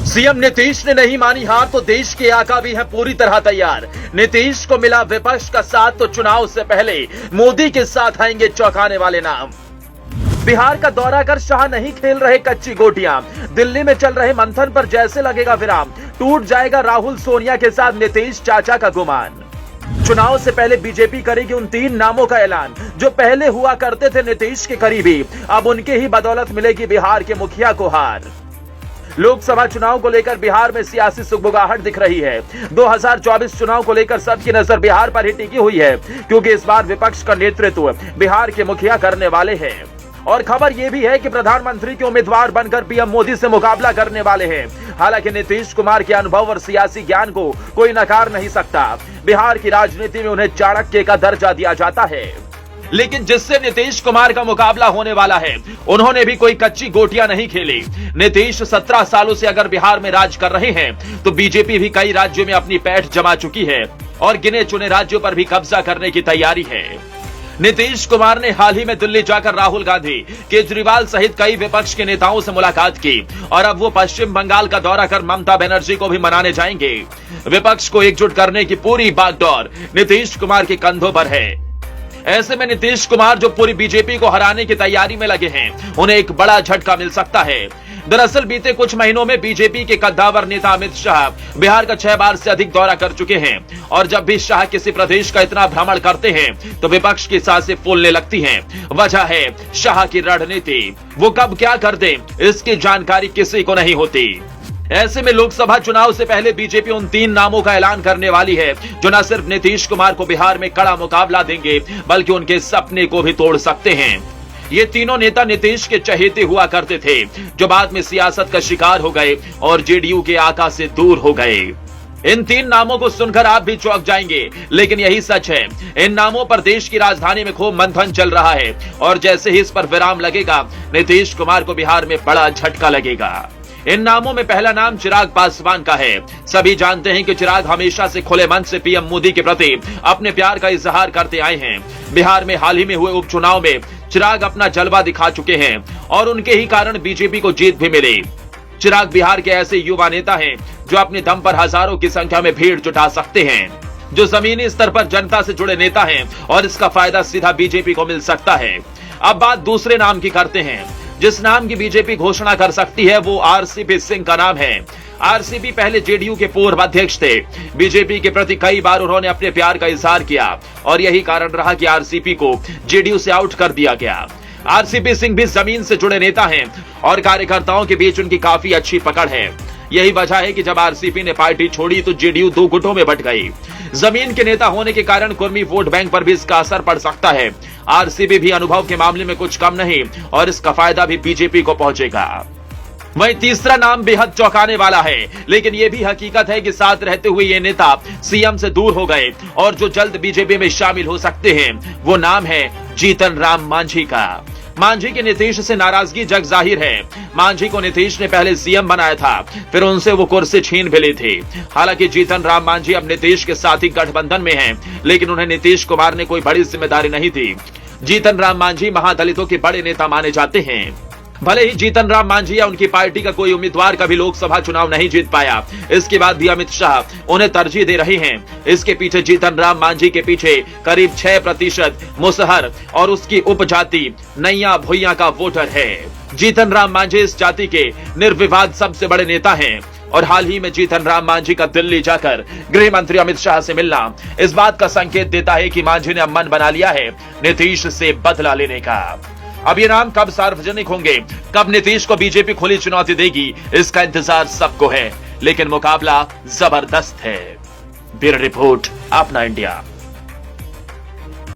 CM Nitish ने नहीं मानी हार तो देश के आका भी हैं पूरी तरह तैयार। नीतीश को मिला विपक्ष का साथ तो चुनाव से पहले मोदी के साथ आएंगे चौंकाने वाले नाम। बिहार का दौरा कर शाह नहीं खेल रहे कच्ची गोटियां। दिल्ली में चल रहे मंथन पर जैसे लगेगा विराम, टूट जाएगा राहुल सोनिया के साथ नीतीश चाचा का गुमान। चुनाव से पहले बीजेपी करेगी उन 3 नामों का ऐलान जो पहले हुआ करते थे नीतीश के करीबी, अब उनके ही बदौलत मिलेगी बिहार के मुखिया को हार। लोकसभा चुनाव को लेकर बिहार में सियासी सुगबुगाहट दिख रही है। 2024 चुनाव को लेकर सबकी नजर बिहार पर ही टिकी हुई है, क्योंकि इस बार विपक्ष का नेतृत्व बिहार के मुखिया करने वाले हैं। और खबर यह भी है कि प्रधानमंत्री के उम्मीदवार बनकर पीएम मोदी से मुकाबला करने वाले हैं। हालांकि नीतीश कुमार के अनुभव और सियासी ज्ञान को कोई नकार नहीं सकता। बिहार की राजनीति में उन्हें चाणक्य का दर्जा दिया जाता है, लेकिन जिससे नीतीश कुमार का मुकाबला होने वाला है, उन्होंने भी कोई कच्ची गोटियां नहीं खेली। नीतीश 17 सालों से अगर बिहार में राज कर रहे हैं, तो बीजेपी भी कई राज्यों में अपनी पैठ जमा चुकी है और गिने चुने राज्यों पर भी कब्जा करने की तैयारी है। नीतीश कुमार ने हाल ही में दिल्ली जाकर राहुल गांधी, केजरीवाल सहित कई विपक्ष के नेताओं से मुलाकात की और अब वो पश्चिम बंगाल का दौरा कर ममता बनर्जी को भी मनाने जाएंगे। विपक्ष को एकजुट करने की पूरी बागडोर नीतीश कुमार के कंधों पर है। ऐसे में नीतीश कुमार जो पूरी बीजेपी को हराने की तैयारी में लगे हैं, उन्हें एक बड़ा झटका मिल सकता है। दरअसल बीते कुछ महीनों में बीजेपी के कद्दावर नेता अमित शाह बिहार का 6 बार से अधिक दौरा कर चुके हैं और जब भी शाह किसी प्रदेश का इतना भ्रमण करते हैं तो विपक्ष की सांसें फूलने लगती हैं। वजह है शाह की रणनीति। वो कब क्या कर दें, इसकी जानकारी किसी को नहीं होती। ऐसे में लोकसभा चुनाव से पहले बीजेपी उन 3 नामों का ऐलान करने वाली है जो न सिर्फ नीतीश कुमार को बिहार में कड़ा मुकाबला देंगे, बल्कि उनके सपने को भी तोड़ सकते हैं। ये तीनों नेता नीतीश के चहेते हुआ करते थे, जो बाद में सियासत का शिकार हो गए और जेडीयू के आका से दूर हो गए। इन 3 नामों को सुनकर आप भी चौंक जाएंगे, लेकिन यही सच है। इन नामों पर देश की राजधानी में खूब मंथन चल रहा है और जैसे ही इस पर विराम लगेगा, नीतीश कुमार को बिहार में बड़ा झटका लगेगा। इन नामों में पहला नाम चिराग पासवान का है। सभी जानते हैं कि चिराग हमेशा से खुले मन से पीएम मोदी के प्रति अपने प्यार का इजहार करते आए हैं। बिहार में हाल ही में हुए उपचुनाव में चिराग अपना जलवा दिखा चुके हैं और उनके ही कारण बीजेपी को जीत भी मिली। चिराग बिहार के ऐसे युवा नेता हैं जो अपने दम पर हजारों की संख्या में भीड़ जुटा सकते हैं, जो जमीनी स्तर पर जनता से जुड़े नेता हैं और इसका फायदा सीधा बीजेपी को मिल सकता है। अब बात दूसरे नाम की करते हैं। जिस नाम की बीजेपी घोषणा कर सकती है वो आरसीपी सिंह का नाम है। आरसीपी पहले जेडीयू के पूर्व अध्यक्ष थे। बीजेपी के प्रति कई बार उन्होंने अपने प्यार का इजहार किया और यही कारण रहा कि आरसीपी को जेडीयू से आउट कर दिया गया। आरसीपी सिंह भी जमीन से जुड़े नेता हैं और कार्यकर्ताओं के बीच उनकी काफी अच्छी पकड़ है। यही वजह है कि जब आरसीपी ने पार्टी छोड़ी तो जेडीयू 2 गुटों में बंट गई। जमीन के नेता होने के कारण कुर्मी वोट बैंक पर भी इसका असर पड़ सकता है। आरसीपी भी अनुभव के मामले में कुछ कम नहीं और इसका फायदा भी बीजेपी को पहुंचेगा। वहीं तीसरा नाम बेहद चौंकाने वाला है, लेकिन यह भी हकीकत है कि साथ रहते हुए ये नेता सीएम से दूर हो गए और जो जल्द बीजेपी में शामिल हो सकते हैं वो नाम है जीतन राम मांझी का। मांझी की नीतीश से नाराजगी जग जाहिर है। मांझी को नीतीश ने पहले सीएम बनाया था, फिर उनसे वो कुर्सी छीन भी ली थी। हालांकि जीतन राम मांझी अब नीतीश के साथ ही गठबंधन में हैं, लेकिन उन्हें नीतीश कुमार ने कोई बड़ी जिम्मेदारी नहीं दी। जीतन राम मांझी महादलितों के बड़े नेता माने जाते हैं। भले ही जीतन राम मांझी या उनकी पार्टी का कोई उम्मीदवार कभी लोकसभा चुनाव नहीं जीत पाया, इसके बाद भी अमित शाह उन्हें तरजीह दे रहे हैं। इसके पीछे जीतन राम मांझी के पीछे करीब 6% मुसहर और उसकी उपजाति नैया भुइया का वोटर है। जीतन राम मांझी इस जाति के निर्विवाद सबसे बड़े नेता हैं और हाल ही में जीतन राम मांझी का दिल्ली जाकर गृह मंत्री अमित शाह से मिलना इस बात का संकेत देता है कि मांझी ने अब मन बना लिया है नीतीश से बदला लेने का। अब ये नाम कब सार्वजनिक होंगे, कब नीतीश को बीजेपी खुली चुनौती देगी, इसका इंतजार सबको है, लेकिन मुकाबला जबरदस्त है। ब्यूरो रिपोर्ट, अपना इंडिया।